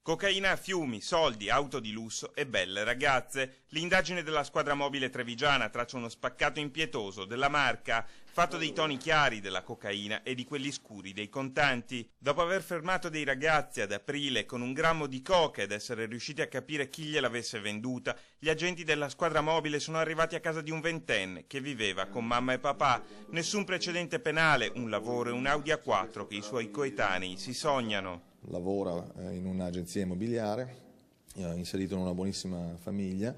Cocaina a fiumi, soldi, auto di lusso e belle ragazze. L'indagine della squadra mobile trevigiana traccia uno spaccato impietoso della marca, fatto dei toni chiari della cocaina e di quelli scuri dei contanti. Dopo aver fermato dei ragazzi ad aprile con 1 grammo di coca ed essere riusciti a capire chi gliel'avesse venduta, gli agenti della squadra mobile sono arrivati a casa di un ventenne che viveva con mamma e papà. Nessun precedente penale, un lavoro e un Audi A4 che i suoi coetanei si sognano. Lavora in un'agenzia immobiliare, inserito in una buonissima famiglia,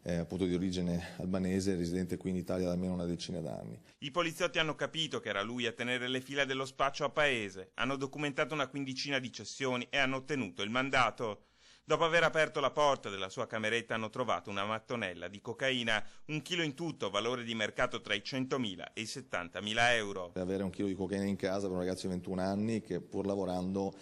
appunto di origine albanese, residente qui in Italia da almeno una decina d'anni. I poliziotti hanno capito che era lui a tenere le fila dello spaccio a paese, hanno documentato una quindicina di cessioni e hanno ottenuto il mandato. Dopo aver aperto la porta della sua cameretta hanno trovato una mattonella di cocaina, 1 chilo in tutto, valore di mercato tra i 100.000 e i 70.000 euro. Avere 1 chilo di cocaina in casa per un ragazzo di 21 anni che pur lavorando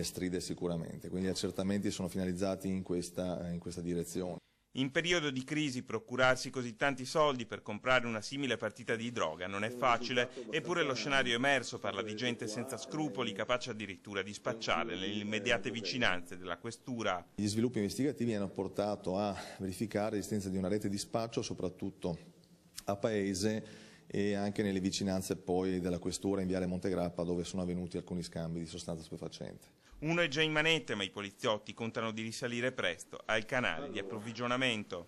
stride sicuramente, quindi gli accertamenti sono finalizzati in questa direzione. In periodo di crisi procurarsi così tanti soldi per comprare una simile partita di droga non è facile, eppure lo scenario emerso parla di gente senza scrupoli, capace addirittura di spacciare nelle immediate vicinanze della questura. Gli sviluppi investigativi hanno portato a verificare l'esistenza di una rete di spaccio, soprattutto a paese e anche nelle vicinanze poi della questura in Viale Montegrappa, dove sono avvenuti alcuni scambi di sostanza stupefacente. Uno è già in manette, ma i poliziotti contano di risalire presto al canale di approvvigionamento.